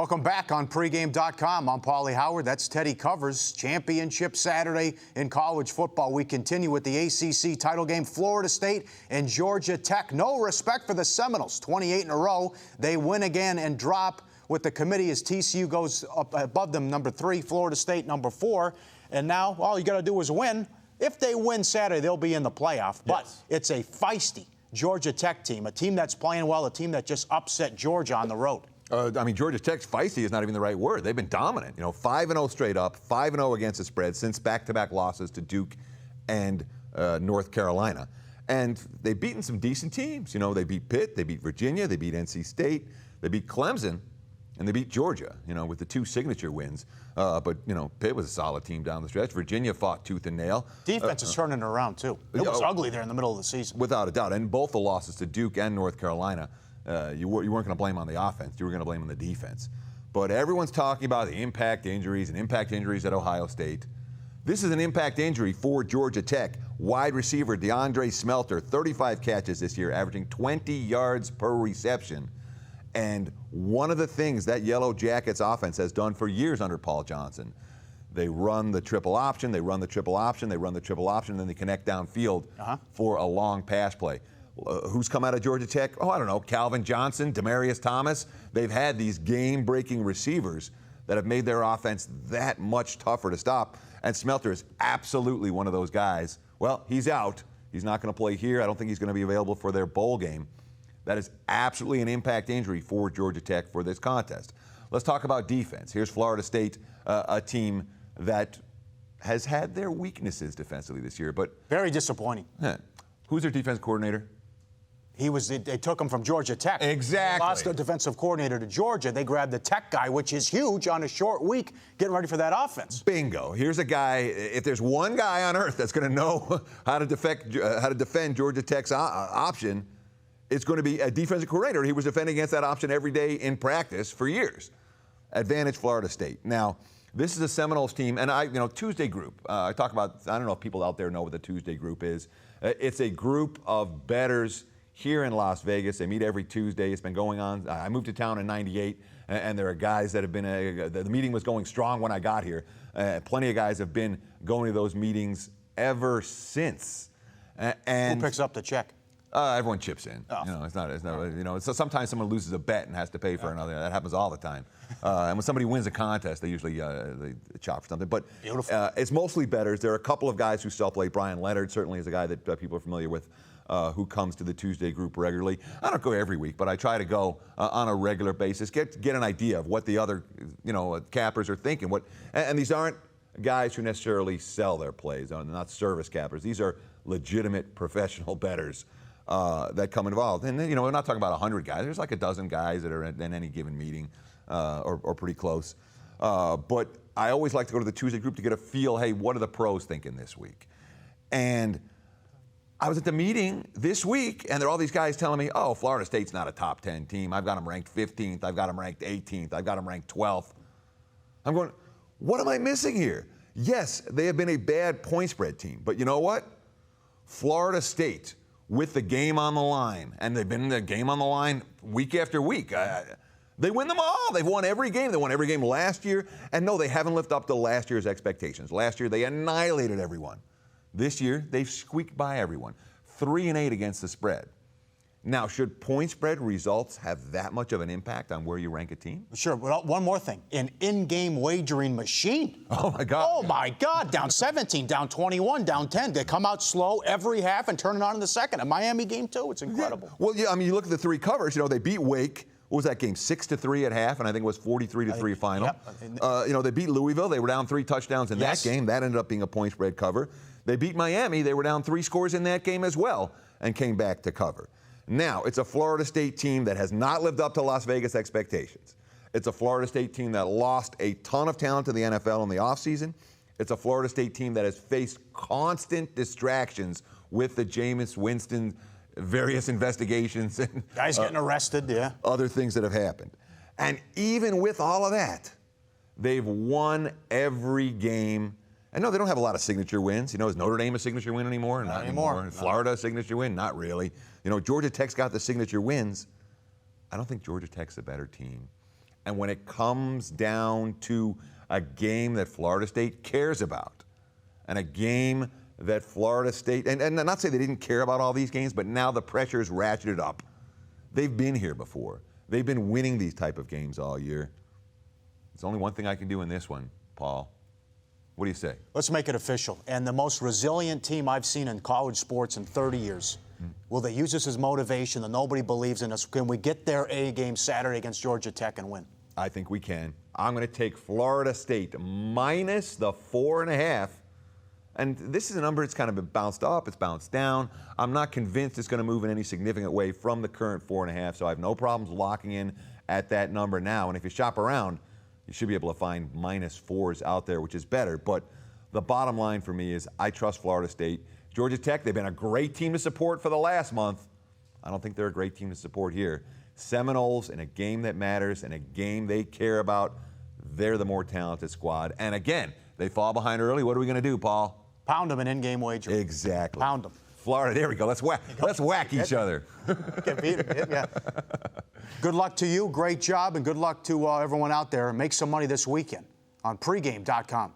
Welcome back on pregame.com. I'm Pauly Howard. That's Teddy Covers. Championship Saturday in college football. We continue with the ACC title game. Florida State and Georgia Tech. No respect for the Seminoles. 28 in a row. They win again and drop with the committee as TCU goes up above them, number 3. Florida State, number 4. And now all you got to do is win. If they win Saturday, they'll be in the playoff. But it's a feisty Georgia Tech team, a team that's playing well, a team that just upset Georgia on the road. Georgia Tech's feisty is not even the right word. They've been dominant. 5-0 straight up, 5-0 against the spread since back-to-back losses to Duke and North Carolina. And they've beaten some decent teams. They beat Pitt, they beat Virginia, they beat NC State, they beat Clemson, and they beat Georgia, with the 2 signature wins. But Pitt was a solid team down the stretch. Virginia fought tooth and nail. Defense is turning around, too. It was ugly there in the middle of the season. Without a doubt. And both the losses to Duke and North Carolina, you weren't going to blame on the offense. You were going to blame on the defense. But everyone's talking about the impact injuries and impact injuries at Ohio State. This is an impact injury for Georgia Tech. Wide receiver DeAndre Smelter, 35 catches this year, averaging 20 yards per reception. And one of the things that Yellow Jackets offense has done for years under Paul Johnson, they run the triple option, they run the triple option, they run the triple option, and then they connect downfield for a long pass play. Who's come out of Georgia Tech? I don't know, Calvin Johnson, Demarius Thomas. They've had these game-breaking receivers that have made their offense that much tougher to stop. And Smelter is absolutely one of those guys. Well, he's out. He's not going to play here. I don't think he's going to be available for their bowl game. That is absolutely an impact injury for Georgia Tech for this contest. Let's talk about defense. Here's Florida State, a team that has had their weaknesses defensively this year, but very disappointing. Who's their defense coordinator? They took him from Georgia Tech. Exactly. They lost their defensive coordinator to Georgia. They grabbed the Tech guy, which is huge on a short week, getting ready for that offense. Bingo. Here's a guy, if there's one guy on earth that's going to know how to defend Georgia Tech's option, it's going to be a defensive coordinator. He was defending against that option every day in practice for years. Advantage Florida State. Now, this is a Seminoles team, and Tuesday group. I talk about, I don't know if people out there know what the Tuesday group is. It's a group of bettors here in Las Vegas. They meet every Tuesday. It's been going on. I moved to town in '98, and there are guys that have been, the meeting was going strong when I got here. Plenty of guys have been going to those meetings ever since. Who picks up the check? Everyone chips in. So sometimes someone loses a bet and has to pay for another. That happens all the time. And when somebody wins a contest, they usually they chop for something. But it's mostly bettors. There are a couple of guys who still play. Brian Leonard certainly is a guy that people are familiar with, who comes to the Tuesday group regularly. I don't go every week, but I try to go on a regular basis, get an idea of what the other cappers are thinking. And these aren't guys who necessarily sell their plays. They're not service cappers. These are legitimate professional bettors that come involved. And we're not talking about 100 guys. There's like a dozen guys that are in any given meeting or pretty close. But I always like to go to the Tuesday group to get a feel, hey, what are the pros thinking this week? And I was at the meeting this week, and there are all these guys telling me, oh, Florida State's not a top 10 team. I've got them ranked 15th. I've got them ranked 18th. I've got them ranked 12th. I'm going, what am I missing here? Yes, they have been a bad point spread team. But you know what? Florida State, with the game on the line, and they've been in the game on the line week after week. They win them all. They've won every game. They won every game last year. And no, they haven't lived up to last year's expectations. Last year, they annihilated everyone. This year, they've squeaked by everyone. 3-8 against the spread. Now, should point spread results have that much of an impact on where you rank a team? Sure. Well, one more thing. An in-game wagering machine. Oh, my God. Oh, my God. Down 17, down 21, down 10. They come out slow every half and turn it on in the second. A Miami game, too. It's incredible. Yeah. Well, yeah, you look at the 3 covers. They beat Wake. What was that game? 6-3 at half, and I think it was 43-3 final. Yep. They beat Louisville. They were down 3 touchdowns in that game. That ended up being a point spread cover. They beat Miami. They were down 3 scores in that game as well and came back to cover. Now, it's a Florida State team that has not lived up to Las Vegas expectations. It's a Florida State team that lost a ton of talent to the NFL in the offseason. It's a Florida State team that has faced constant distractions with the Jameis Winston various investigations and guys getting arrested, other things that have happened. And even with all of that, they've won every game. And no, they don't have a lot of signature wins. Is Notre Dame a signature win anymore? Not anymore. Florida a signature win? Not really. Georgia Tech's got the signature wins. I don't think Georgia Tech's a better team. And when it comes down to a game that Florida State cares about, and a game that Florida State, and not to say they didn't care about all these games, but now the pressure is ratcheted up. They've been here before. They've been winning these type of games all year. There's only one thing I can do in this one, Paul. What do you say? Let's make it official. And the most resilient team I've seen in college sports in 30 years. Will they use this as motivation that nobody believes in us? Can we get their A game Saturday against Georgia Tech and win? I think we can. I'm going to take Florida State minus the 4.5. And this is a number that's kind of been bounced up, it's bounced down. I'm not convinced it's going to move in any significant way from the current 4.5, so I have no problems locking in at that number now. And if you shop around, you should be able to find -4s out there, which is better. But the bottom line for me is I trust Florida State. Georgia Tech, they've been a great team to support for the last month. I don't think they're a great team to support here. Seminoles, in a game that matters, in a game they care about, they're the more talented squad. And again, they fall behind early. What are we going to do, Paul? Pound them in in-game wager. Exactly. Pound them. Florida, there we go. Let's whack each other. Get beat, yeah. Good luck to you. Great job, and good luck to everyone out there. Make some money this weekend on pregame.com.